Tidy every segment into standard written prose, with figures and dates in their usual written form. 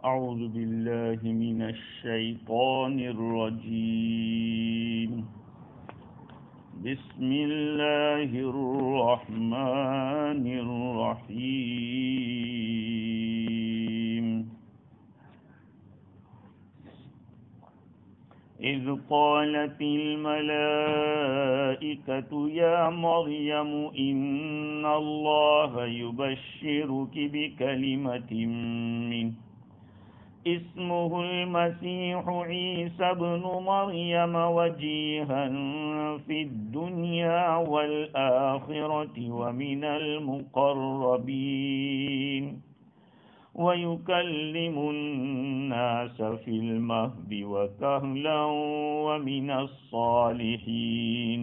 أعوذ بالله من الشيطان الرجيم. بسم الله الرحمن الرحيم. إذ قالت الملائكة يا مريم إن الله يبشرك بكلمة منه اسمه المسيح عيسى ابن مريم وجيها في الدنيا والآخرة ومن المقربين ويكلم الناس في المهد وكهلا ومن الصالحين.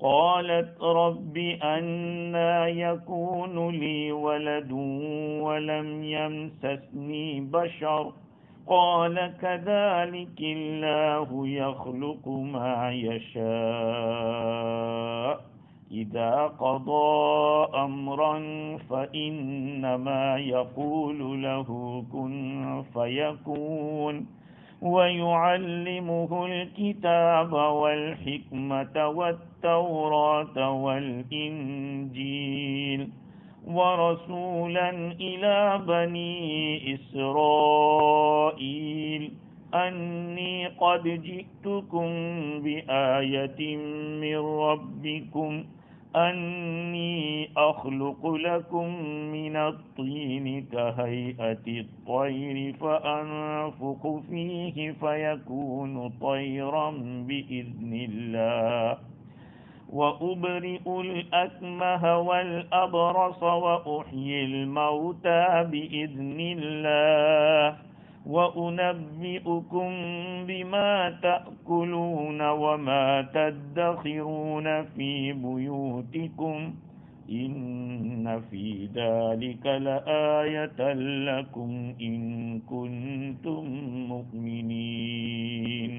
قالت رب أنى يكون لي ولد ولم يمسسني بشر قال كذلك الله يخلق ما يشاء إذا قضى أمرا فإنما يقول له كن فيكون. ويعلمه الكتاب والحكمة والتوراة والإنجيل ورسولا إلى بني إسرائيل أني قد جئتكم بآية من ربكم أني أخلق لكم من الطين كهيئة الطير فأنفخ فيه فيكون طيرا بإذن الله وأبرئ الأكمه والأبرص وأحيي الموتى بإذن الله وأنبئكم بما تأكلون وما تدخرون في بيوتكم إن في ذلك لآية لكم إن كنتم مؤمنين.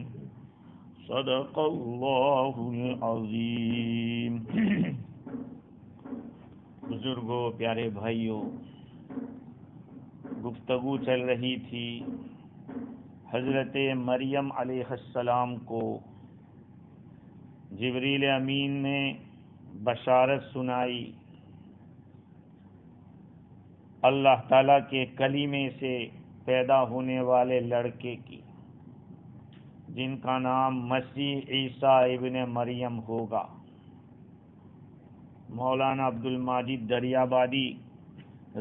صدق اللہ العظیم. بزرگوں، پیارے بھائیوں، گفتگو چل رہی تھی حضرت مریم علیہ السلام کو جبریل امین نے بشارت سنائی اللہ تعالیٰ کے کلیمے سے پیدا ہونے والے لڑکے کی، جن کا نام مسیح عیسیٰ ابن مریم ہوگا. مولانا عبد المجید دریابادی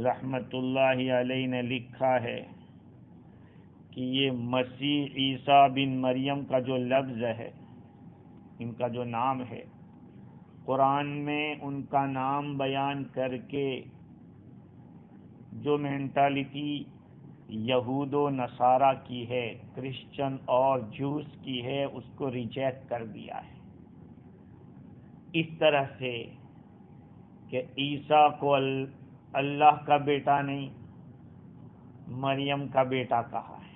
رحمت اللہ علیہ نے لکھا ہے کہ یہ مسیح عیسیٰ بن مریم کا جو لفظ ہے، ان کا جو نام ہے، قرآن میں ان کا نام بیان کر کے جو مینٹالٹی یہود و نصارہ کی ہے، کرسچن اور جوس کی ہے، اس کو ریجیکٹ کر دیا ہے اس طرح سے کہ عیسیٰ کو اللہ کا بیٹا نہیں، مریم کا بیٹا کہا ہے.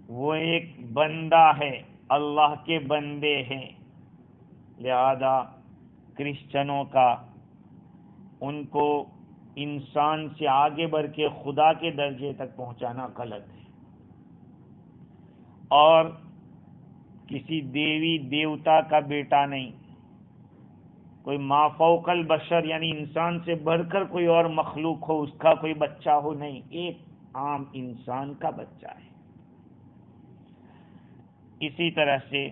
وہ ایک بندہ ہے، اللہ کے بندے ہیں، لہذا کرسچنوں کا ان کو انسان سے آگے بڑھ کے خدا کے درجے تک پہنچانا غلط ہے، اور کسی دیوی دیوتا کا بیٹا نہیں، کوئی ما فوق البشر یعنی انسان سے بڑھ کر کوئی اور مخلوق ہو اس کا کوئی بچہ ہو، نہیں، ایک عام انسان کا بچہ ہے. اسی طرح سے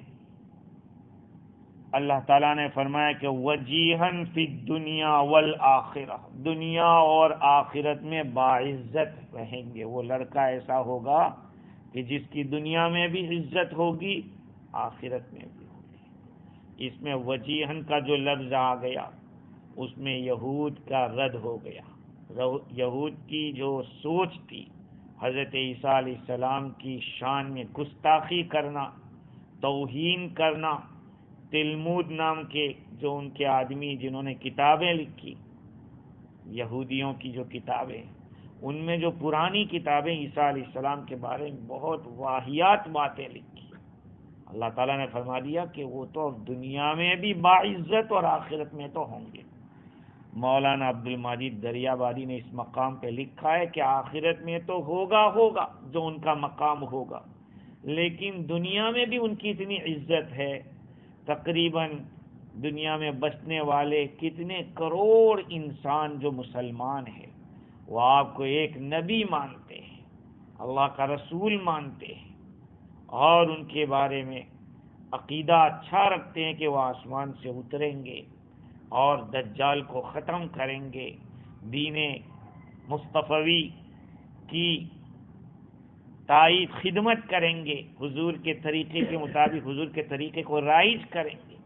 اللہ تعالیٰ نے فرمایا کہ وجیہن فی الدنیا والآخرہ، دنیا اور آخرت میں باعزت رہیں گے. وہ لڑکا ایسا ہوگا کہ جس کی دنیا میں بھی عزت ہوگی، آخرت میں بھی ہوگی. اس میں وجیہن کا جو لفظ آ گیا اس میں یہود کا رد ہو گیا. یہود کی جو سوچ تھی حضرت عیسیٰ علیہ السلام کی شان میں گستاخی کرنا، توہین کرنا، تلمود نام کے جو ان کے آدمی جنہوں نے کتابیں لکھی، یہودیوں کی جو کتابیں، ان میں جو پرانی کتابیں عیسیٰ علیہ السلام کے بارے میں بہت واہیات باتیں لکھی، اللہ تعالیٰ نے فرما دیا کہ وہ تو دنیا میں بھی باعزت اور آخرت میں تو ہوں گے. مولانا عبد المجید دریابادی نے اس مقام پہ لکھا ہے کہ آخرت میں تو ہوگا جو ان کا مقام ہوگا، لیکن دنیا میں بھی ان کی اتنی عزت ہے، تقریباً دنیا میں بسنے والے کتنے کروڑ انسان جو مسلمان ہیں وہ آپ کو ایک نبی مانتے ہیں، اللہ کا رسول مانتے ہیں، اور ان کے بارے میں عقیدہ اچھا رکھتے ہیں کہ وہ آسمان سے اتریں گے اور دجال کو ختم کریں گے، دین مصطفی کی تائید خدمت کریں گے، حضور کے طریقے کے مطابق حضور کے طریقے کو رائج کریں گے،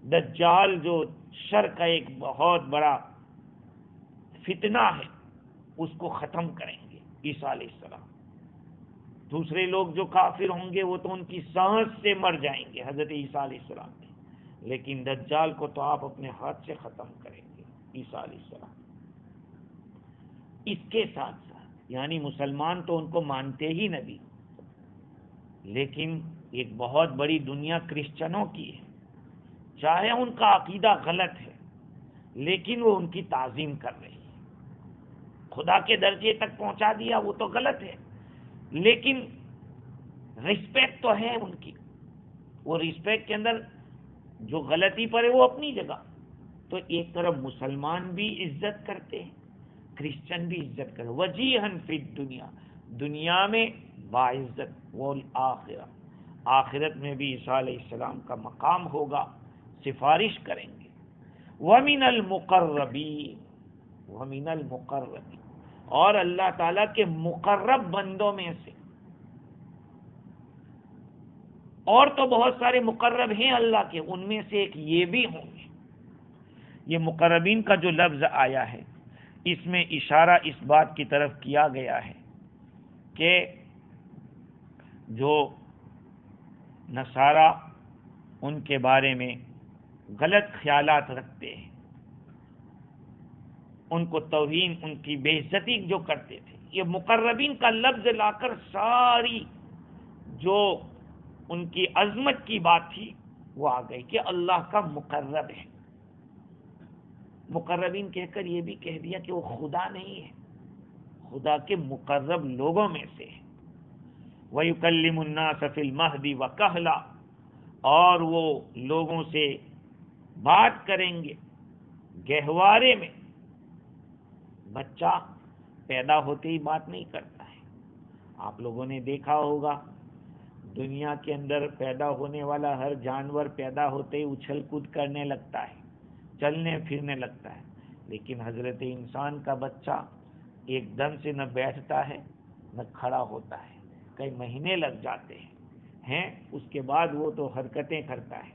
دجال جو شر کا ایک بہت بڑا فتنہ ہے اس کو ختم کریں گے عیسیٰ علیہ السلام۔ دوسرے لوگ جو کافر ہوں گے وہ تو ان کی سانس سے مر جائیں گے حضرت عیسیٰ علیہ السلام کی، لیکن دجال کو تو آپ اپنے ہاتھ سے ختم کریں گے عیسیٰ علیہ السلام۔ اس کے ساتھ ساتھ یعنی مسلمان تو ان کو مانتے ہی نبی، لیکن ایک بہت بڑی دنیا کرسچنوں کی ہے، چاہے ان کا عقیدہ غلط ہے لیکن وہ ان کی تعظیم کر رہی ہے، خدا کے درجے تک پہنچا دیا وہ تو غلط ہے، لیکن رسپیکٹ تو ہے ان کی، وہ رسپیکٹ کے اندر جو غلطی پر ہے وہ اپنی جگہ۔ تو ایک طرف مسلمان بھی عزت کرتے ہیں، کرسچن بھی عزت کرتے، وجیہن فی الدنیا، دنیا میں باعزت، والآخرہ، آخرت میں بھی عیسیٰ علیہ السلام کا مقام ہوگا، سفارش کریں گے، وَمِنَ الْمُقَرَّبِينَ، وَمِنَ الْمُقَرَّبِينَ، اور اللہ تعالیٰ کے مقرب بندوں میں سے، اور تو بہت سارے مقرب ہیں اللہ کے، ان میں سے ایک یہ بھی ہوں گے۔ یہ مقربین کا جو لفظ آیا ہے اس میں اشارہ اس بات کی طرف کیا گیا ہے کہ جو نصارہ ان کے بارے میں غلط خیالات رکھتے ہیں، ان کو توہین، ان کی بے عزتی جو کرتے تھے، یہ مقربین کا لفظ لا کر ساری جو ان کی عظمت کی بات تھی وہ آ گئی کہ اللہ کا مقرب ہے۔ مقربین کہہ کر یہ بھی کہہ دیا کہ وہ خدا نہیں ہے، خدا کے مقرب لوگوں میں سے ہے۔ وَيُكَلِّمُ النَّاسَ فِي الْمَهْدِ وَكَهْلًا، اور وہ لوگوں سے بات کریں گے گہوارے میں۔ بچہ پیدا ہوتے ہی بات نہیں کرتا ہے، آپ لوگوں نے دیکھا ہوگا دنیا کے اندر پیدا ہونے والا ہر جانور پیدا ہوتے ہی اچھل کود کرنے لگتا ہے، چلنے پھرنے لگتا ہے، لیکن حضرت انسان کا بچہ ایک دم سے نہ بیٹھتا ہے نہ کھڑا ہوتا ہے، کئی مہینے لگ جاتے ہیں، اس کے بعد وہ تو حرکتیں کرتا ہے۔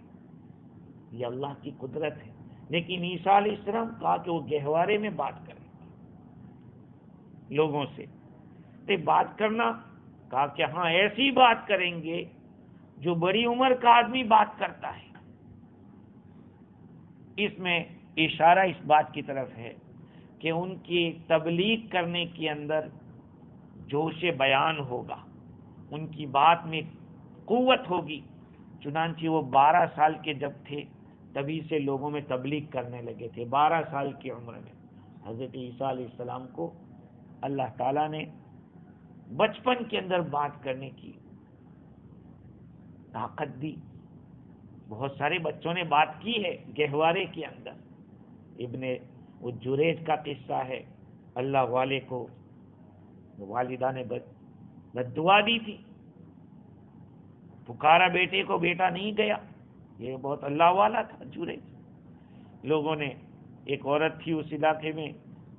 یہ اللہ کی قدرت ہے، لیکن عیسیٰ علیہ السلام کہا کہ وہ گہوارے میں بات کریں لوگوں سے۔ تو بات کرنا کہا کہ ہاں ایسی بات کریں گے جو بڑی عمر کا آدمی بات کرتا ہے۔ اس میں اشارہ اس بات کی طرف ہے کہ ان کی تبلیغ کرنے کے اندر جوش بیان ہوگا، ان کی بات میں قوت ہوگی، چنانچہ وہ 12 سال کے جب تھے تبھی سے لوگوں میں تبلیغ کرنے لگے تھے۔ 12 سال کی عمر میں حضرت عیسیٰ علیہ السلام کو اللہ تعالیٰ نے بچپن کے اندر بات کرنے کی طاقت دی۔ بہت سارے بچوں نے بات کی ہے گہوارے کے اندر۔ ابن وہ جریج کا قصہ ہے، اللہ والے کو والدہ نے بد دعا دی تھی، پکارا بیٹے کو، بیٹا نہیں گیا، یہ بہت اللہ والا تھا جریج۔ لوگوں نے، ایک عورت تھی اس علاقے میں،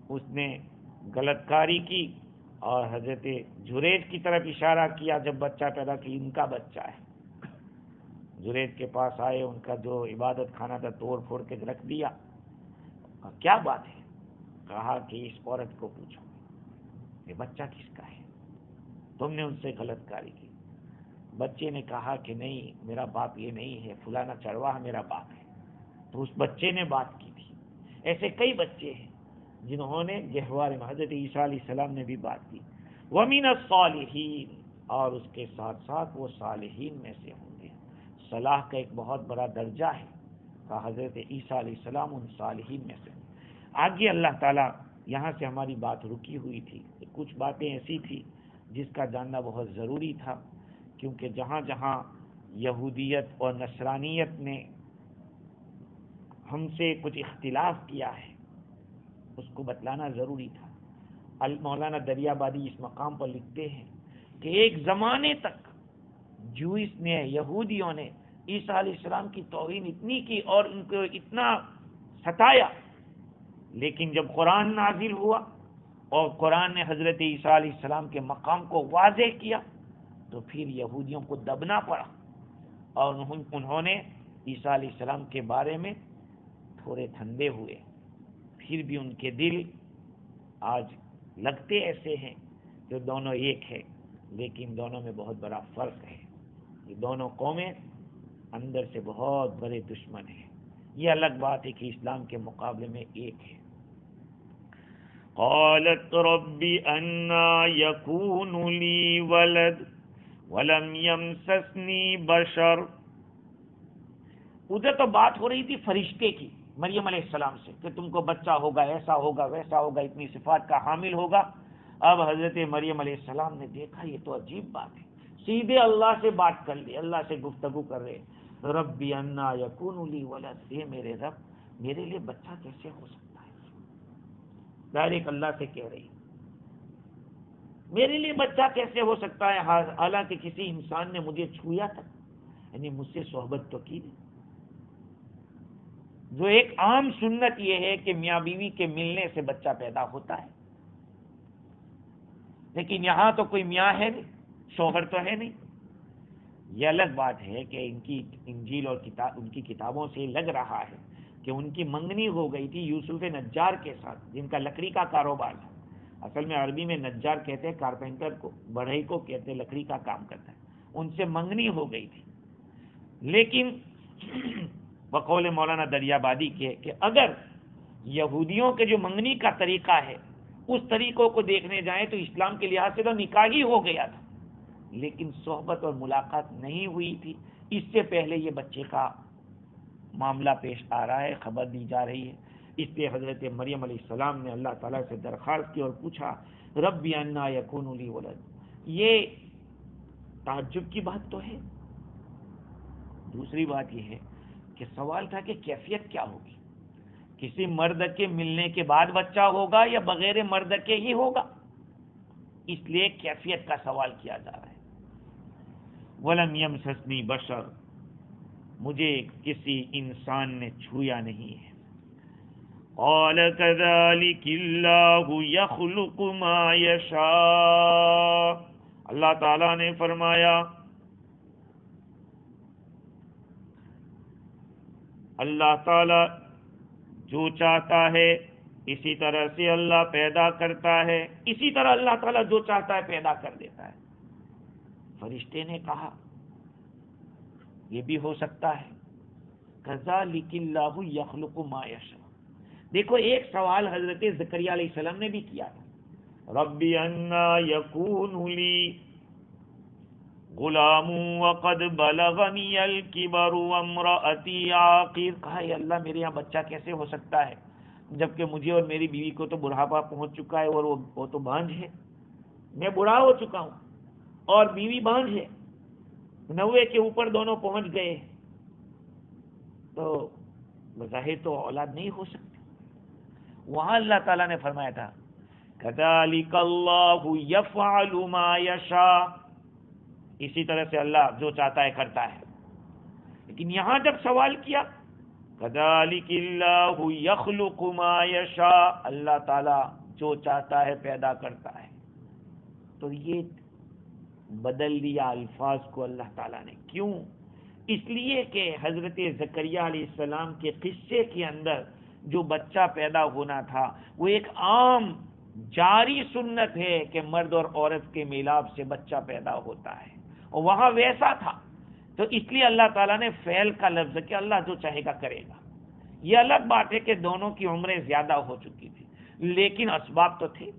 اس نے غلط کاری کی اور حضرت جریج کی طرف اشارہ کیا، جب بچہ پیدا کیا ان کا بچہ ہے۔ جریج کے پاس آئے، ان کا جو عبادت خانہ تھا توڑ پھوڑ کے رکھ دیا۔ کیا بات ہے؟ کہا کہ اس عورت کو پوچھو یہ بچہ کس کا ہے، تم نے ان سے غلط کاری کی۔ بچے نے کہا کہ نہیں، میرا باپ یہ نہیں ہے، فلانا چرواہ میرا باپ ہے۔ تو اس بچے نے بات کی تھی۔ ایسے کئی بچے ہیں جنہوں نے گہوارے میں، حضرت عیسیٰ علیہ السلام نے بھی بات کی۔ وَمِنَ الصَّالِحِينَ، اور اس کے ساتھ ساتھ وہ صالحین میں سے ہوں گے۔ صلاح کا ایک بہت بڑا درجہ ہے، کہ حضرت عیسیٰ علیہ السلام ان صالحین میں سے۔ آگے اللہ تعالیٰ، یہاں سے ہماری بات رکی ہوئی تھی، کچھ باتیں ایسی تھی جس کا جاننا بہت ضروری تھا، کیونکہ جہاں جہاں یہودیت اور نصرانیت نے ہم سے کچھ اختلاف کیا ہے اس کو بتلانا ضروری تھا۔ مولانا دریابادی اس مقام پر لکھتے ہیں کہ ایک زمانے تک جوئس نے، یہودیوں نے عیسیٰ علیہ السلام کی توہین اتنی کی اور ان کو اتنا ستایا، لیکن جب قرآن نازل ہوا اور قرآن نے حضرت عیسیٰ علیہ السلام کے مقام کو واضح کیا تو پھر یہودیوں کو دبنا پڑا اور انہوں نے عیسیٰ علیہ السلام کے بارے میں تھوڑے ٹھنڈے ہوئے۔ پھر بھی ان کے دل آج لگتے ایسے ہیں جو دونوں ایک ہے، لیکن دونوں میں بہت بڑا فرق ہے۔ یہ دونوں قومیں اندر سے بہت بڑے دشمن ہیں۔ یہ الگ بات ہے کہ اسلام کے مقابلے میں ایک ہے۔ قالت رب انا یکون لی ولد ولم یمسسنی بشر۔ ادھر تو بات ہو رہی تھی فرشتے کی، مریم علیہ السلام سے، کہ تم کو بچہ ہوگا، ایسا ہوگا، ویسا ہوگا، اتنی صفات کا حامل ہوگا۔ اب حضرت مریم علیہ السلام نے دیکھا یہ تو عجیب بات ہے، سیدھے اللہ سے بات کر لی، اللہ سے گفتگو کر رہے، ربی انا یکون لی ولد، اے میرے رب میرے لیے بچہ کیسے ہو سکتا ہے؟ ڈائریکٹ اللہ سے کہہ رہی میرے لیے بچہ کیسے ہو سکتا ہے، حالانکہ کسی انسان نے مجھے چھویا تھا، یعنی مجھ سے صحبت تو کی نہیں۔ جو ایک عام سنت یہ ہے کہ میاں بیوی کے ملنے سے بچہ پیدا ہوتا ہے، لیکن یہاں تو کوئی میاں ہے نہیں، شوہر تو ہے نہیں۔ یہ الگ بات ہے کہ ان کی انجیل اور ان کی کتابوں سے لگ رہا ہے کہ ان کی منگنی ہو گئی تھی یوسف نجار کے ساتھ، جن کا لکڑی کا کاروبار تھا۔ اصل میں عربی میں نجار کہتے ہیں کارپینٹر کو، بڑھئی کو کہتے ہیں لکڑی کا کام کرتا ہے، ان سے منگنی ہو گئی تھی۔ لیکن بقول مولانا دریابادی کے کہ اگر یہودیوں کے جو منگنی کا طریقہ ہے اس طریقوں کو دیکھنے جائیں تو اسلام کے لحاظ سے تو نکاح ہی ہو گیا تھا، لیکن صحبت اور ملاقات نہیں ہوئی تھی۔ اس سے پہلے یہ بچے کا معاملہ پیش آ رہا ہے، خبر دی جا رہی ہے۔ اس لیے حضرت مریم علیہ السلام نے اللہ تعالیٰ سے درخواست کی اور پوچھا ربی انا یکون لی ولد۔ یہ تعجب کی بات تو ہے۔ دوسری بات یہ ہے کہ سوال تھا کہ کیفیت کیا ہوگی، کسی مرد کے ملنے کے بعد بچہ ہوگا یا بغیر مرد کے ہی ہوگا، اس لیے کیفیت کا سوال کیا جا رہا ہے۔ وَلَمْ يَمْسَسْنِي بَشَرٌ، مجھے کسی انسان نے چھویا نہیں ہے۔ قَالَ كَذَلِكِ اللَّهُ يَخْلُقُ مَا يَشَاءُ، اللہ تعالیٰ نے فرمایا اللہ تعالیٰ جو چاہتا ہے اسی طرح سے اللہ پیدا کرتا ہے، اسی طرح اللہ تعالیٰ جو چاہتا ہے پیدا کر دیتا ہے۔ فرشتے نے کہا یہ بھی ہو سکتا ہے، کذالک اللہ یخلق ما یشاء۔ دیکھو ایک سوال حضرت زکریا علیہ السلام نے بھی کیا تھا، ربی انا یکون لی غلام وقد بلغنی الکبر وامرأتی عاقر، کہا اے اللہ میرے یہاں بچہ کیسے ہو سکتا ہے جبکہ مجھے اور میری بیوی کو تو بڑھاپا پہنچ چکا ہے اور وہ تو بانجھ ہے، میں بوڑھا ہو چکا ہوں اور بیوی بانجھ ہے، 90 کے اوپر دونوں پہنچ گئے، تو بظاہر تو اولاد نہیں ہو سکتی۔ وہاں اللہ تعالیٰ نے فرمایا تھا کذالک اللہ یفعل ما یشاء، اسی طرح سے اللہ جو چاہتا ہے کرتا ہے۔ لیکن یہاں جب سوال کیا کذالک اللہ یخلق ما یشاء، اللہ تعالیٰ جو چاہتا ہے پیدا کرتا ہے، تو یہ بدل دیا الفاظ کو اللہ تعالیٰ نے۔ کیوں؟ اس لیے کہ حضرت زکریا علیہ السلام کے قصے کے اندر جو بچہ پیدا ہونا تھا وہ ایک عام جاری سنت ہے کہ مرد اور عورت کے میلاب سے بچہ پیدا ہوتا ہے، اور وہاں ویسا تھا، تو اس لیے اللہ تعالیٰ نے فعل کا لفظ کہ اللہ جو چاہے گا کرے گا۔ یہ الگ بات ہے کہ دونوں کی عمریں زیادہ ہو چکی تھی، لیکن اسباب تو تھے۔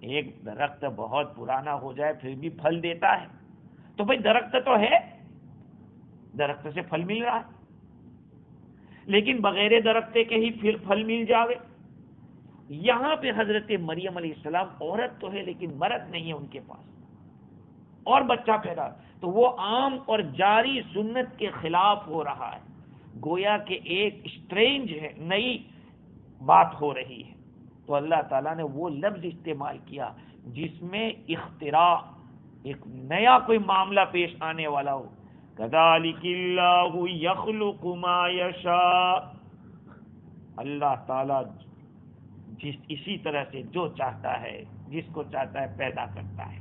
ایک درخت بہت پرانا ہو جائے پھر بھی پھل دیتا ہے، تو بھئی درخت تو ہے، درخت سے پھل مل رہا ہے، لیکن بغیر درختے کے ہی پھل مل جاوے. یہاں پہ حضرت مریم علیہ السلام عورت تو ہے لیکن مرد نہیں ہے ان کے پاس, اور بچہ پیدا, تو وہ عام اور جاری سنت کے خلاف ہو رہا ہے. گویا کہ ایک اسٹرینج ہے, نئی بات ہو رہی ہے. تو اللہ تعالیٰ نے وہ لفظ استعمال کیا جس میں اختراع, ایک نیا کوئی معاملہ پیش آنے والا ہو. کذالک اللہ یخلق ما یشاء, اللہ تعالیٰ اسی طرح سے جو چاہتا ہے, جس کو چاہتا ہے پیدا کرتا ہے.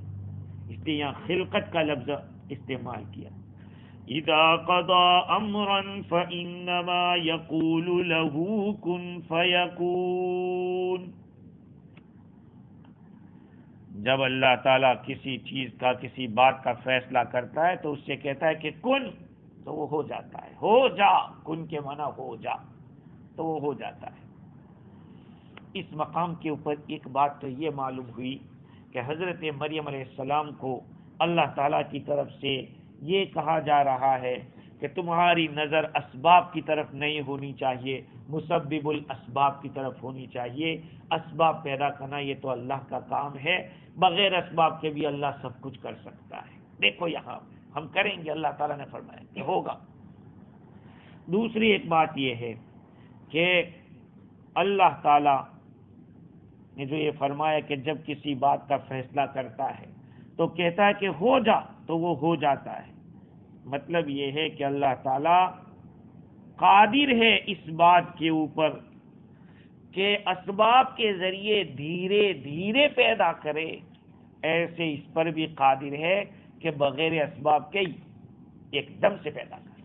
اس لیے یہاں خلقت کا لفظ استعمال کیا. اذا قضى امرا فانما يقول له كن فيكون. جب اللہ تعالیٰ کسی چیز کا, کسی بات کا فیصلہ کرتا ہے تو اس سے کہتا ہے کہ کن, تو وہ ہو جاتا ہے. ہو جا, کن کے معنی ہو جا, تو وہ ہو جاتا ہے. اس مقام کے اوپر ایک بات تو یہ معلوم ہوئی کہ حضرت مریم علیہ السلام کو اللہ تعالیٰ کی طرف سے یہ کہا جا رہا ہے کہ تمہاری نظر اسباب کی طرف نہیں ہونی چاہیے, مسبب الاسباب کی طرف ہونی چاہیے. اسباب پیدا کرنا یہ تو اللہ کا کام ہے, بغیر اسباب کے بھی اللہ سب کچھ کر سکتا ہے. دیکھو یہاں ہم کریں گے, اللہ تعالیٰ نے فرمایا کہ ہوگا. دوسری ایک بات یہ ہے کہ اللہ تعالیٰ نے جو یہ فرمایا کہ جب کسی بات کا فیصلہ کرتا ہے تو کہتا ہے کہ ہو جا, تو وہ ہو جاتا ہے. مطلب یہ ہے کہ اللہ تعالیٰ قادر ہے اس بات کے اوپر کہ اسباب کے ذریعے دھیرے دھیرے پیدا کرے, ایسے اس پر بھی قادر ہے کہ بغیر اسباب کے ایک دم سے پیدا کرے.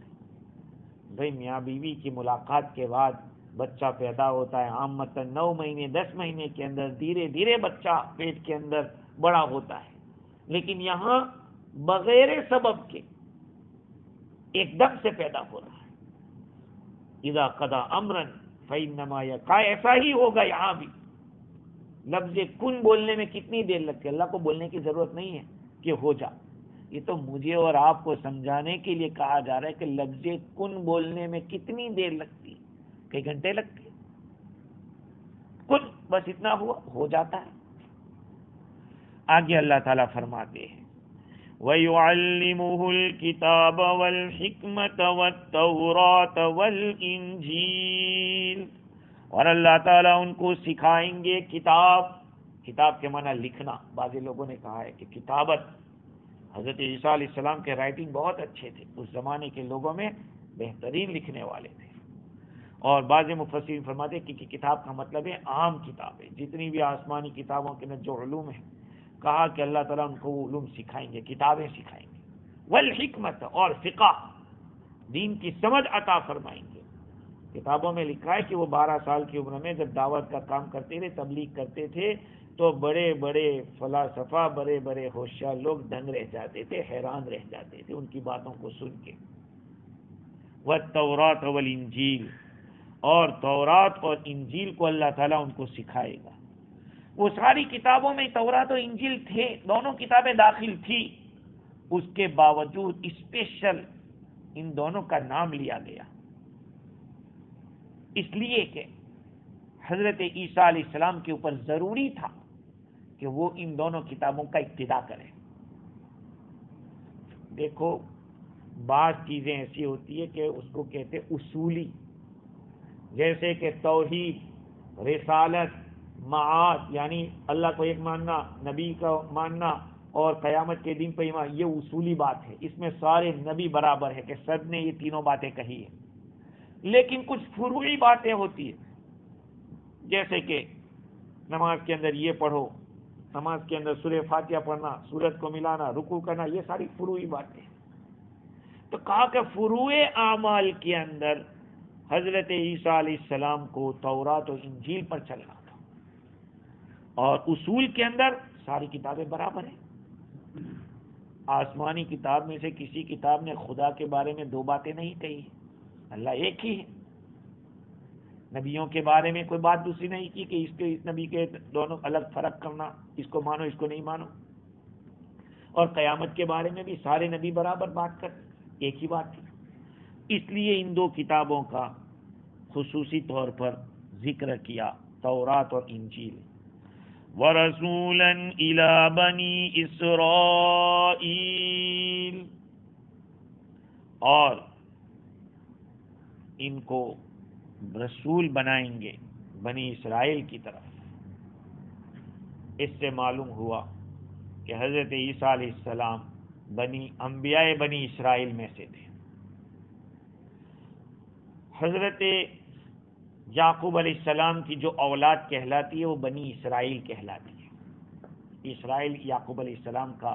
بھئی میاں بیوی کی ملاقات کے بعد بچہ پیدا ہوتا ہے, عامتاً 9 مہینے 10 مہینے کے اندر دھیرے دھیرے بچہ پیٹ کے اندر بڑا ہوتا ہے. لیکن یہاں بغیر سبب کے ایک دم سے پیدا ہو رہا ہے. اذا قضى امرا فانما يقع, ایسا ہی ہوگا. یہاں بھی لفظ کن بولنے میں کتنی دیر لگتی ہے, اللہ کو بولنے کی ضرورت نہیں ہے کہ ہو جا. یہ تو مجھے اور آپ کو سمجھانے کے لیے کہا جا رہا ہے کہ لفظ کن بولنے میں کتنی دیر لگتی ہے, کئی گھنٹے لگتے ہیں. کن بس اتنا ہوا, ہو جاتا ہے. آگے اللہ تعالیٰ فرماتے ہیں وَيُعَلِّمُهُ الْكِتَابَ وَالْحِكْمَةَ وَالتَّوْرَاةَ وَالْإِنْجِيلَ, اور اللہ تعالیٰ ان کو سکھائیں گے کتاب. کتاب کے معنی لکھنا. بعض لوگوں نے کہا ہے کہ کتابت, حضرت عیسیٰ علیہ السلام کے رائٹنگ بہت اچھے تھے, اس زمانے کے لوگوں میں بہترین لکھنے والے تھے. اور بعض مفسرین فرماتے ہیں کہ کتاب کا مطلب ہے عام کتابیں, جتنی بھی آسمانی کتابوں کے اندر جو علوم ہیں, کہا کہ اللہ تعالیٰ ان کو وہ علوم سکھائیں گے, کتابیں سکھائیں گے. والحکمت, اور فقہ, دین کی سمجھ عطا فرمائیں گے. کتابوں میں لکھا ہے کہ وہ 12 سال کی عمر میں جب دعوت کا کام کرتے تھے, تبلیغ کرتے تھے, تو بڑے بڑے فلاسفہ, بڑے بڑے ہوشیار لوگ دنگ رہ جاتے تھے, حیران رہ جاتے تھے ان کی باتوں کو سن کے. والتوراۃ والانجیل, اور تورات اور انجیل کو اللہ تعالیٰ ان کو سکھائے گا. وہ ساری کتابوں میں تورات اور انجیل تھے, دونوں کتابیں داخل تھی, اس کے باوجود اسپیشل ان دونوں کا نام لیا گیا, اس لیے کہ حضرت عیسیٰ علیہ السلام کے اوپر ضروری تھا کہ وہ ان دونوں کتابوں کا ابتدا کریں. دیکھو بعض چیزیں ایسی ہوتی ہے کہ اس کو کہتے اصولی, جیسے کہ توحید, رسالت, معاد, یعنی اللہ کو ایک ماننا, نبی کا ماننا, اور قیامت کے دن پہ ایمان, یہ اصولی بات ہے. اس میں سارے نبی برابر ہے کہ سب نے یہ تینوں باتیں کہی ہیں. لیکن کچھ فروعی باتیں ہوتی ہیں, جیسے کہ نماز کے اندر یہ پڑھو, نماز کے اندر سورہ فاتحہ پڑھنا, سورت کو ملانا, رکوع کرنا, یہ ساری فروعی باتیں. تو کہا کہ فروع اعمال کے اندر حضرت عیسیٰ علیہ السلام کو تورات و انجیل پر چلنا تھا, اور اصول کے اندر ساری کتابیں برابر ہیں. آسمانی کتاب میں سے کسی کتاب نے خدا کے بارے میں 2 باتیں نہیں کہی, اللہ ایک ہی ہے. نبیوں کے بارے میں کوئی بات دوسری نہیں کی کہ اس نبی کے دونوں الگ فرق کرنا, اس کو مانو اس کو نہیں مانو. اور قیامت کے بارے میں بھی سارے نبی برابر بات کر, ایک ہی بات تھی. اس لیے ان 2 کتابوں کا خصوصی طور پر ذکر کیا تورات اور انجیل. وَرَسُولًا إِلَى بَنِي إِسْرَائِيل، اور ان کو رسول بنائیں گے بنی اسرائیل کی طرف. اس سے معلوم ہوا کہ حضرت عیسیٰ علیہ السلام انبیاء بنی اسرائیل میں سے تھے. حضرت یعقوب علیہ السلام کی جو اولاد کہلاتی ہے وہ بنی اسرائیل کہلاتی ہے. اسرائیل یعقوب علیہ السلام کا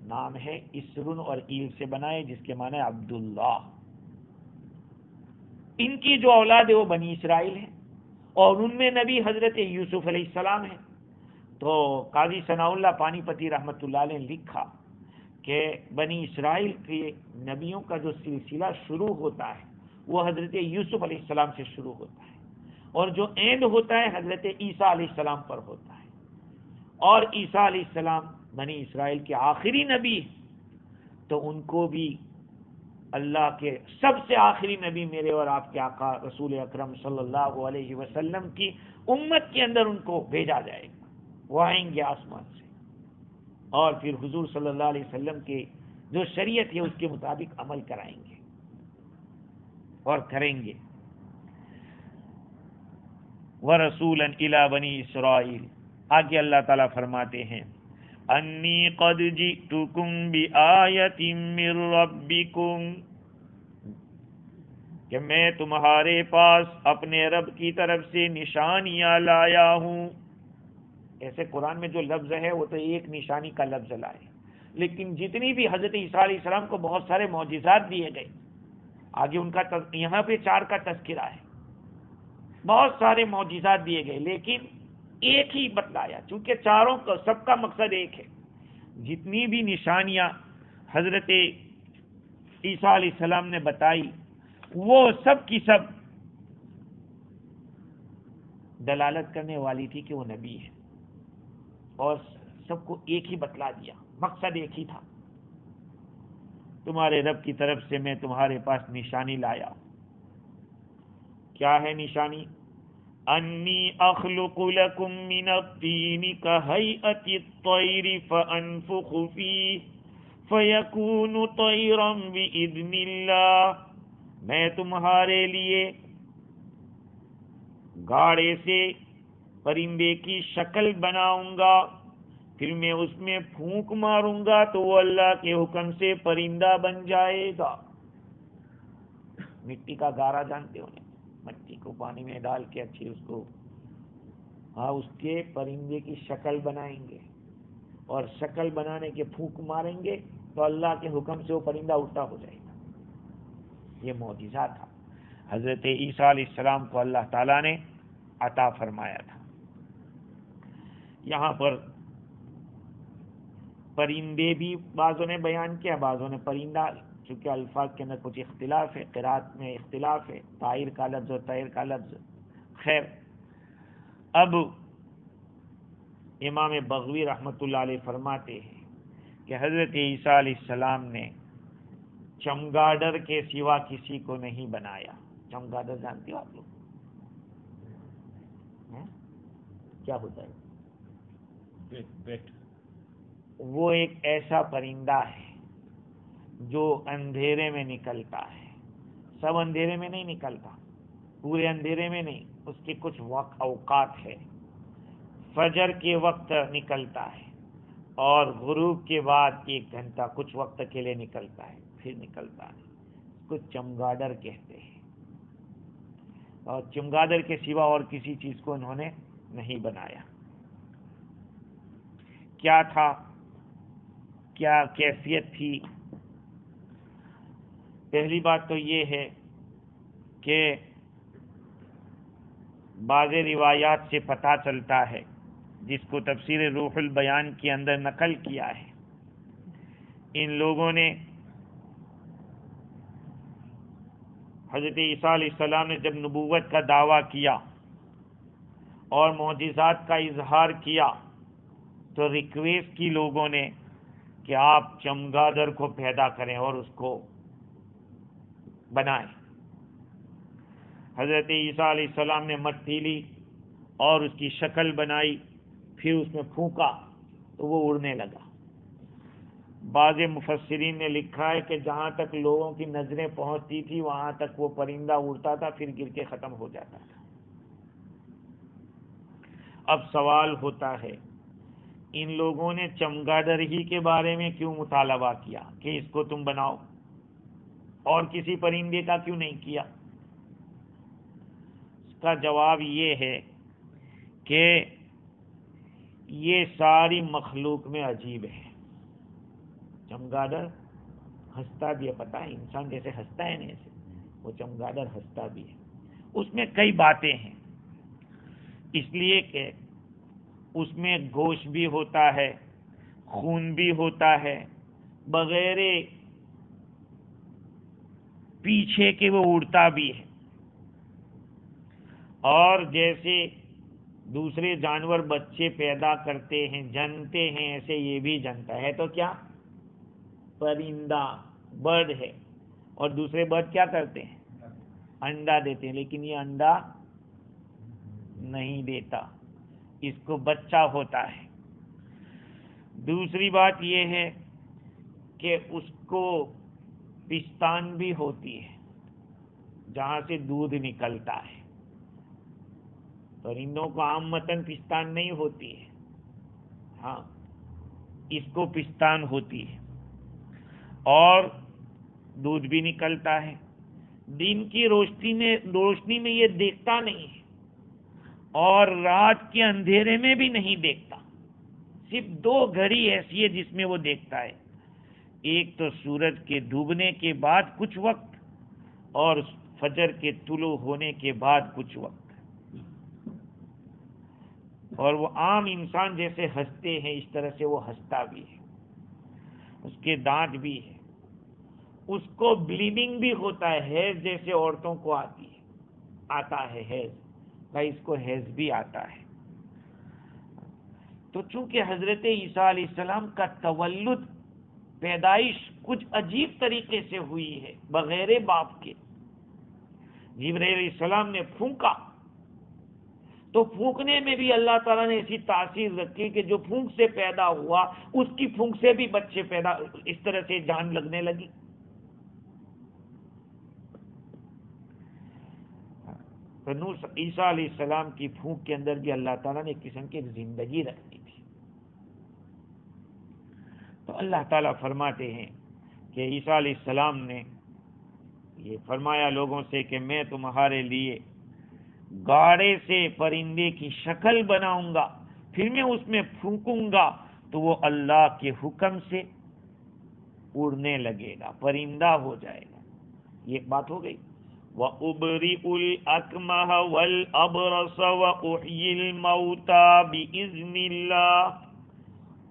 نام ہے، اسرن اور ایل سے بنا ہے، جس کے معنی عبداللہ. ان کی جو اولاد ہے وہ بنی اسرائیل ہے، اور ان میں نبی حضرت یوسف علیہ السلام ہے. تو قاضی ثناء اللہ پانی پتی رحمۃ اللہ علیہ نے لکھا کہ بنی اسرائیل کے نبیوں کا جو سلسلہ شروع ہوتا ہے وہ حضرت یوسف علیہ السلام سے شروع ہوتا ہے، اور جو اینڈ ہوتا ہے حضرت عیسیٰ علیہ السلام پر ہوتا ہے. اور عیسیٰ علیہ السلام بنی اسرائیل کے آخری نبی، تو ان کو بھی اللہ کے سب سے آخری نبی میرے اور آپ کے آقا رسول اکرم صلی اللہ علیہ وسلم کی امت کے اندر ان کو بھیجا جائے گا. وہ آئیں گے آسمان سے، اور پھر حضور صلی اللہ علیہ وسلم کے جو شریعت ہے اس کے مطابق عمل کرائیں گے اور کریں گے. وَرَسُولًا إِلَى بَنِي إِسْرَائِيلَ، آگے اللہ تعالیٰ فرماتے ہیں انی قد جئتکم بآیۃ من ربکم، کہ میں تمہارے پاس اپنے رب کی طرف سے نشانیاں لایا ہوں. ایسے قرآن میں جو لفظ ہے وہ تو ایک نشانی کا لفظ لائے، لیکن جتنی بھی حضرت عیسیٰ علیہ السلام کو بہت سارے معجزات دیے گئے، آگے ان کا یہاں پہ 4 کا تذکرہ ہے. بہت سارے معجزات دیے گئے لیکن ایک ہی بتلایا، چونکہ چاروں کا سب کا مقصد ایک ہے. جتنی بھی نشانیاں حضرت عیسیٰ علیہ السلام نے بتائی وہ سب کی سب دلالت کرنے والی تھی کہ وہ نبی ہے، اور سب کو ایک ہی بتلا دیا، مقصد ایک ہی تھا. تمہارے رب کی طرف سے میں تمہارے پاس نشانی لایا. کیا ہے نشانی؟ انی اخلق لکم من الطین کہیئۃ الطیر فانفخ فیہ فیکون طیرا باذن اللہ، میں تمہارے لیے گاڑے سے پرندے کی شکل بناؤں گا، پھر میں اس میں پھونک ماروں گا تو وہ اللہ کے حکم سے پرندہ بن جائے گا. مٹی کا گارا جانتے ہو نا، مٹی کو پانی میں ڈال کے اچھی اس کے پرندے کی شکل بنائیں گے، اور شکل بنانے کے پھونک ماریں گے تو اللہ کے حکم سے وہ پرندہ اڑتا ہو جائے گا. یہ معجزہ تھا حضرت عیسیٰ علیہ السلام کو اللہ تعالیٰ نے عطا فرمایا تھا. یہاں پر پرندے بھی بعضوں نے بیان کیا، بعضوں نے پرندہ، چونکہ الفاظ کے اندر کچھ اختلاف ہے، قرات میں اختلاف ہے، طائر کا لفظ اور طیر کا لفظ. خیر، اب امام بغوی رحمۃ اللہ علیہ فرماتے ہیں کہ حضرت عیسیٰ علیہ السلام نے چمگادڑ کے سوا کسی کو نہیں بنایا. چمگادڑ جانتے ہو آپ لوگ کیا ہوتا ہے؟ وہ ایک ایسا پرندہ ہے جو اندھیرے میں نکلتا ہے. سب اندھیرے میں نہیں نکلتا، پورے اندھیرے میں نہیں، اس کے کچھ اوقات ہے. فجر کے وقت نکلتا ہے اور غروب کے بعد 1 گھنٹہ کچھ وقت کے لیے نکلتا ہے، پھر نکلتا ہے. اس کو چمگادڑ کہتے ہیں، اور چمگادڑ کے سوا اور کسی چیز کو انہوں نے نہیں بنایا. کیا تھا، کیا کیفیت تھی؟ پہلی بات تو یہ ہے کہ بعض روایات سے پتہ چلتا ہے، جس کو تفسیر روح البیان کے اندر نقل کیا ہے، ان لوگوں نے حضرت عیسیٰ علیہ السلام نے جب نبوت کا دعویٰ کیا اور معجزات کا اظہار کیا تو ریکویسٹ کی لوگوں نے کہ آپ چمگادڑ کو پیدا کریں اور اس کو بنائیں. حضرت عیسیٰ علیہ السلام نے مٹی لی اور اس کی شکل بنائی، پھر اس میں پھونکا تو وہ اڑنے لگا۔ بعض مفسرین نے لکھا ہے کہ جہاں تک لوگوں کی نظریں پہنچتی تھی وہاں تک وہ پرندہ اڑتا تھا، پھر گر کے ختم ہو جاتا تھا۔ اب سوال ہوتا ہے ان لوگوں نے چمگادڑ ہی کے بارے میں کیوں مطالبہ کیا کہ اس کو تم بناؤ، اور کسی پرندے کا کیوں نہیں کیا؟ اس کا جواب یہ ہے کہ یہ ساری مخلوق میں عجیب ہے۔ چمگادڑ ہنستا بھی ہے، پتہ ہے انسان جیسے ہنستا ہے نا ایسے وہ چمگادڑ ہنستا بھی ہے۔ اس میں کئی باتیں ہیں، اس لیے کہ اس میں گوشت بھی ہوتا ہے، خون بھی ہوتا ہے، بغیر پیچھے کے وہ اڑتا بھی ہے، اور جیسے دوسرے جانور بچے پیدا کرتے ہیں جنتے ہیں ایسے یہ بھی جنتا ہے۔ تو کیا پرندہ برڈ ہے، اور دوسرے برڈ کیا کرتے ہیں؟ انڈا دیتے ہیں، لیکن یہ انڈا نہیں دیتا، اس کو بچہ ہوتا ہے۔ دوسری بات یہ ہے کہ اس کو پستان بھی ہوتی ہے جہاں سے دودھ نکلتا ہے۔ پرندوں کو عام متن پستان نہیں ہوتی ہے، ہاں اس کو پستان ہوتی ہے اور دودھ بھی نکلتا ہے۔ دن کی روشنی میں یہ دیکھتا نہیں ہے اور رات کے اندھیرے میں بھی نہیں دیکھتا، صرف دو گھڑی ایسی ہے جس میں وہ دیکھتا ہے، ایک تو سورج کے ڈوبنے کے بعد کچھ وقت اور فجر کے طلوع ہونے کے بعد کچھ وقت۔ اور وہ عام انسان جیسے ہنستے ہیں اس طرح سے وہ ہنستا بھی ہے، اس کے دانت بھی ہے، اس کو بلیڈنگ بھی ہوتا ہے، حیض جیسے عورتوں کو آتا ہے حیض، بھائی اس کو حیض بھی آتا ہے۔ تو چونکہ حضرت عیسیٰ علیہ السلام کا تولد پیدائش کچھ عجیب طریقے سے ہوئی ہے بغیر باپ کے، جبرائیل علیہ السلام نے پھونکا تو پھونکنے میں بھی اللہ تعالیٰ نے ایسی تاثیر رکھی کہ جو پھونک سے پیدا ہوا اس کی پھونک سے بھی بچے پیدا، اس طرح سے جان لگنے لگی۔ عیسیٰ علیہ السلام کی پھونک کے اندر بھی اللہ تعالیٰ نے ایک قسم کی زندگی رکھی تھی۔ تو اللہ تعالیٰ فرماتے ہیں کہ عیسیٰ علیہ السلام نے یہ فرمایا لوگوں سے کہ میں تمہارے لیے گاڑے سے پرندے کی شکل بناؤں گا، پھر میں اس میں پھونکوں گا تو وہ اللہ کے حکم سے اڑنے لگے گا، پرندہ ہو جائے گا۔ یہ ایک بات ہو گئی۔ وَأُبْرِئُ الْأَكْمَحَ وَالْأَبْرَصَ وَأُحْيِي الْمَوْتَى بِإِذْنِ اللَّهِ،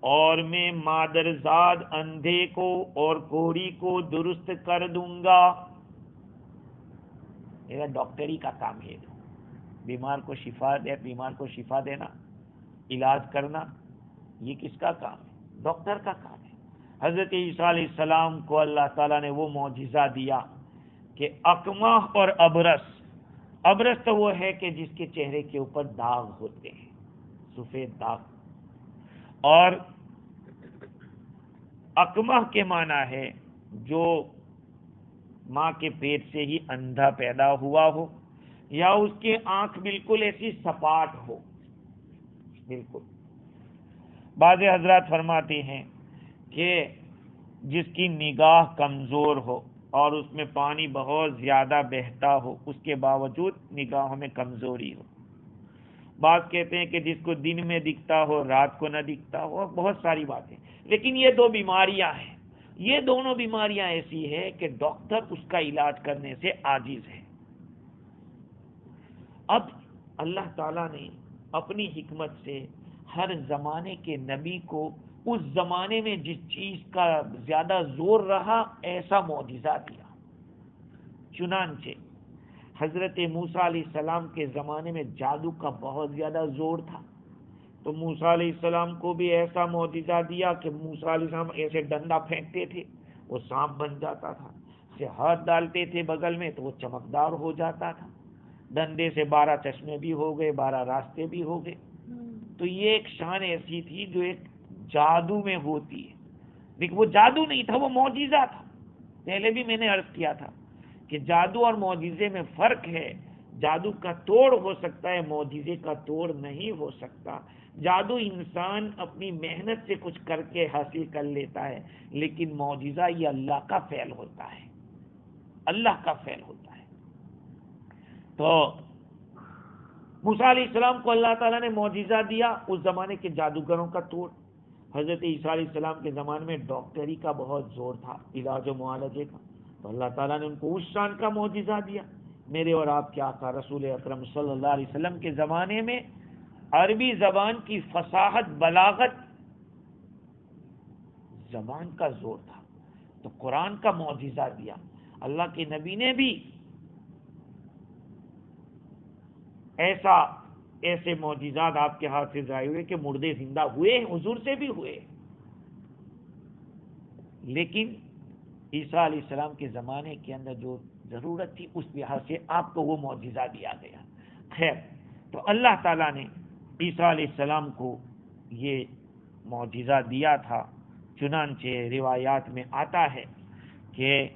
اور میں مادرزاد اندھے کو اور کوڑی کو درست کر دوں گا۔ یہ ڈاکٹری کا کام ہے، بیمار کو شفا دینا، علاج کرنا، یہ کس کا کام ہے؟ ڈاکٹر کا کام ہے۔ حضرت عیسیٰ علیہ السلام کو اللہ تعالیٰ نے وہ معجزہ دیا کہ اکمہ اور ابرس تو وہ ہے کہ جس کے چہرے کے اوپر داغ ہوتے ہیں، سفید داغ، اور اکمہ کے معنی ہے جو ماں کے پیٹ سے ہی اندھا پیدا ہوا ہو، یا اس کے آنکھ بالکل ایسی سپاٹ ہو، بالکل۔ بعض حضرات فرماتے ہیں کہ جس کی نگاہ کمزور ہو اور اس میں پانی بہت زیادہ بہتا ہو، اس کے باوجود نگاہوں میں کمزوری ہو۔ بعض کہتے ہیں کہ جس کو دن میں دکھتا ہو رات کو نہ دکھتا ہو، بہت ساری باتیں۔ لیکن یہ دو بیماریاں ہیں، یہ دونوں بیماریاں ایسی ہیں کہ ڈاکٹر اس کا علاج کرنے سے عاجز ہے۔ اب اللہ تعالیٰ نے اپنی حکمت سے ہر زمانے کے نبی کو اس زمانے میں جس چیز کا زیادہ زور رہا ایسا معجزہ دیا۔ چنانچہ حضرت موسیٰ علیہ السلام کے زمانے میں جادو کا بہت زیادہ زور تھا، تو موسیٰ علیہ السلام کو بھی ایسا معجزہ دیا کہ موسیٰ علیہ السلام ایسے ڈنڈا پھینکتے تھے وہ سانپ بن جاتا تھا، اسے ہاتھ ڈالتے تھے بغل میں تو وہ چمکدار ہو جاتا تھا۔ دندے سے 12 چشمے بھی ہو گئے، 12 راستے بھی ہو گئے. تو یہ ایک شان ایسی تھی جو ایک جادو میں ہوتی ہے، لیکن وہ جادو نہیں تھا، وہ معجزہ تھا. پہلے بھی میں نے عرض کیا تھا کہ جادو اور معجزے میں فرق ہے. جادو کا توڑ ہو سکتا ہے، معجزے کا توڑ نہیں ہو سکتا. جادو انسان اپنی محنت سے کچھ کر کے حاصل کر لیتا ہے، لیکن معجزہ یہ اللہ کا فعل ہوتا ہے، اللہ کا فعل ہوتا ہے. تو موسیٰ علیہ السلام کو اللہ تعالیٰ نے معجزہ دیا، اس زمانے کے جادوگروں کا توڑ. حضرت عیسیٰ علیہ السلام کے زمانے میں ڈاکٹری کا بہت زور تھا، علاج و معالجے کا، تو اللہ تعالیٰ نے ان کو اس شان کا معجزہ دیا. میرے اور آپ کے آقا رسول اکرم صلی اللہ علیہ وسلم کے زمانے میں عربی زبان کی فصاحت، بلاغت، زبان کا زور تھا، تو قرآن کا معجزہ دیا. اللہ کے نبی نے بھی ایسے معجزات آپ کے ہاتھ سے ظاہر ہوئے کہ مردے زندہ ہوئے، حضور سے بھی ہوئے. لیکن عیسیٰ علیہ السلام کے زمانے کے اندر جو ضرورت تھی اس لحاظ سے آپ کو وہ معجزہ دیا گیا. خیر، تو اللہ تعالیٰ نے عیسیٰ علیہ السلام کو یہ معجزہ دیا تھا. چنانچہ روایات میں آتا ہے کہ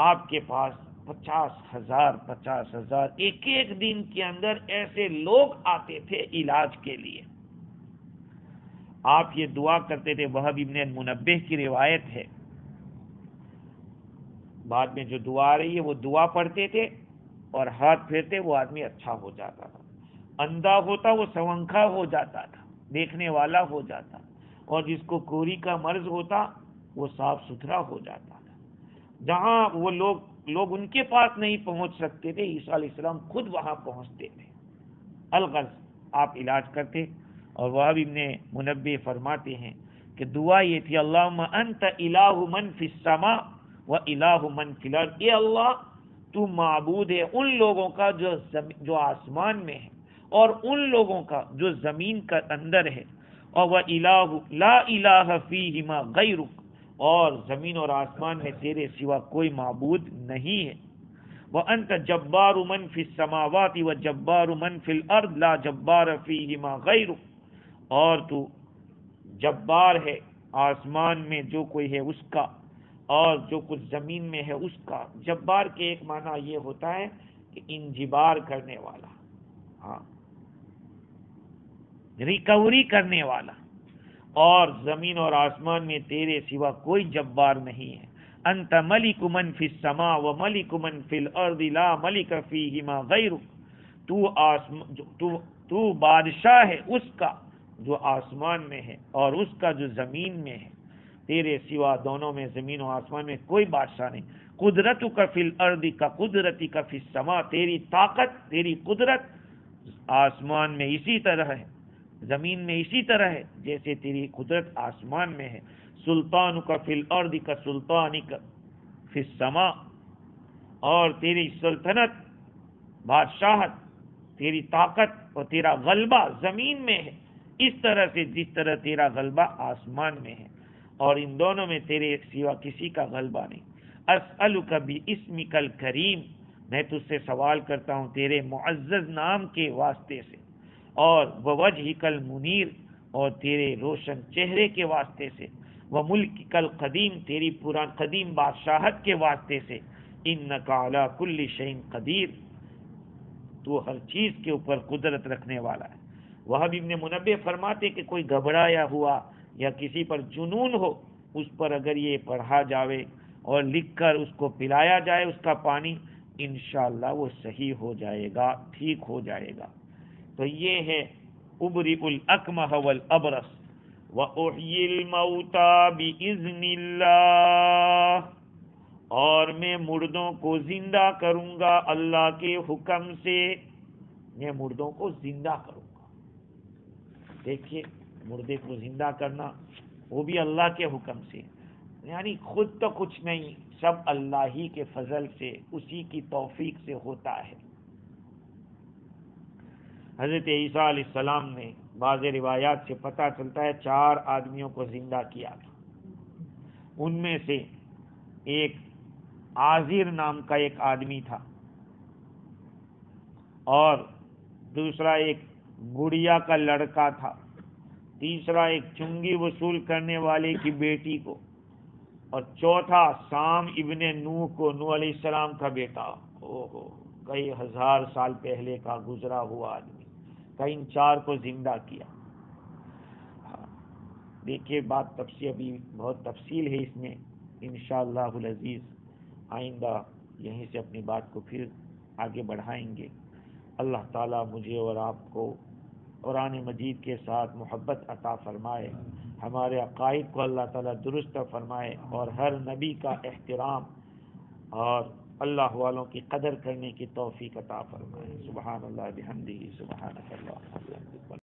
آپ کے پاس 50,000 ایک دن کے اندر ایسے لوگ آتے تھے علاج کے لیے. آپ یہ دعا کرتے تھے، وہب ابن المنبہ کی روایت ہے، بعد میں جو دعا آ رہی ہے وہ دعا پڑھتے تھے اور ہاتھ پھیرتے وہ آدمی اچھا ہو جاتا تھا. اندھا ہوتا وہ سونکھا ہو جاتا تھا، دیکھنے والا ہو جاتا، اور جس کو کوری کا مرض ہوتا وہ صاف ستھرا ہو جاتا تھا. جہاں وہ لوگ ان کے پاس نہیں پہنچ سکتے تھے، عیسیٰ علیہ السلام خود وہاں پہنچتے تھے. الغرض آپ علاج کرتے. اور وہب ابن منبہ فرماتے ہیں کہ دعا یہ تھی، اللہم انت الہ من فی السماء و الہ من فی الارض. اے اللہ، تو معبود ہے ان لوگوں کا جو آسمان میں ہے اور ان لوگوں کا جو زمین کا اندر ہے. اور وہ الہ لا الہ فیہما غیرک، اور زمین اور آسمان میں تیرے سوا کوئی معبود نہیں ہے. وَأَنْتَ جَبَّارُ مَنْ فِي السَّمَاوَاتِ وَجَبَّارُ مَنْ فِي الْأَرْضِ لَا جَبَّارَ فِيهِمَا غَيْرُكَ. اور تو جبار ہے آسمان میں جو کوئی ہے اس کا، اور جو کچھ زمین میں ہے اس کا. جبار کے ایک معنی یہ ہوتا ہے کہ انجبار کرنے والا، ہاں، ریکوری کرنے والا. اور زمین اور آسمان میں تیرے سوا کوئی جبار نہیں ہے. انت ملک من فی السماء و ملک من فی الارض لا ملک فیہما غیرک. تو بادشاہ ہے اس کا جو آسمان میں ہے اور اس کا جو زمین میں ہے، تیرے سوا دونوں میں، زمین و آسمان میں کوئی بادشاہ نہیں. قدرتک فی الارض کا قدرتک فی السماء. تیری طاقت، تیری قدرت آسمان میں اسی طرح ہے، زمین میں اسی طرح ہے جیسے تیری قدرت آسمان میں ہے. سلطانک فی الارض کا سلطانک فی السماء. اور تیری سلطنت، بادشاہت، تیری طاقت اور تیرا غلبہ زمین میں ہے اس طرح سے جس طرح تیرا غلبہ آسمان میں ہے، اور ان دونوں میں تیرے سوا کسی کا غلبہ نہیں. اسألک باسمک الکریم. میں تجھ سے سوال کرتا ہوں تیرے معزز نام کے واسطے سے، اور ووجہک المنیر، اور تیرے روشن چہرے کے واسطے سے، وملکک القدیم، تیری پران قدیم بادشاہت کے واسطے سے. انک علی کل شیء قدیر. تو ہر چیز کے اوپر قدرت رکھنے والا ہے. وہب ابن منبہ فرماتے کہ کوئی گھبرایا ہوا یا کسی پر جنون ہو، اس پر اگر یہ پڑھا جاوے اور لکھ کر اس کو پلایا جائے اس کا پانی، انشاءاللہ وہ صحیح ہو جائے گا، ٹھیک ہو جائے گا. تو یہ ہے ابرئ الاکمہ والابرص واحیی الموتى باذن اللہ. اور میں مردوں کو زندہ کروں گا اللہ کے حکم سے. میں مردوں کو زندہ کروں گا. دیکھیے، مردے کو زندہ کرنا وہ بھی اللہ کے حکم سے، یعنی خود تو کچھ نہیں، سب اللہ ہی کے فضل سے، اسی کی توفیق سے ہوتا ہے. حضرت عیسیٰ علیہ السلام نے بعض روایات سے پتہ چلتا ہے 4 آدمیوں کو زندہ کیا تھا. ان میں سے ایک عازر نام کا ایک آدمی تھا. اور دوسرا ایک گڑیا کا لڑکا تھا، تیسرا ایک چنگی وصول کرنے والے کی بیٹی کو، اور چوتھا سام ابن نوح کو، نوح علیہ السلام کا بیٹا۔ کئی ہزار سال پہلے کا گزرا ہوا آدمی کا ان چار کو زندہ کیا۔ دیکھیے بات تفصیل، ابھی بہت تفصیل ہے اس میں، انشاءاللہ العزیز آئندہ یہیں سے اپنی بات کو پھر آگے بڑھائیں گے۔ اللہ تعالیٰ مجھے اور آپ کو قرآن مجید کے ساتھ محبت عطا فرمائے، ہمارے عقائد کو اللہ تعالیٰ درست فرمائے، اور ہر نبی کا احترام اور اللہ والوں کی قدر کرنے کی توفیق عطا فرمائے۔ سبحان اللہ بحمدہ، سبحانک اللہم وبحمدک۔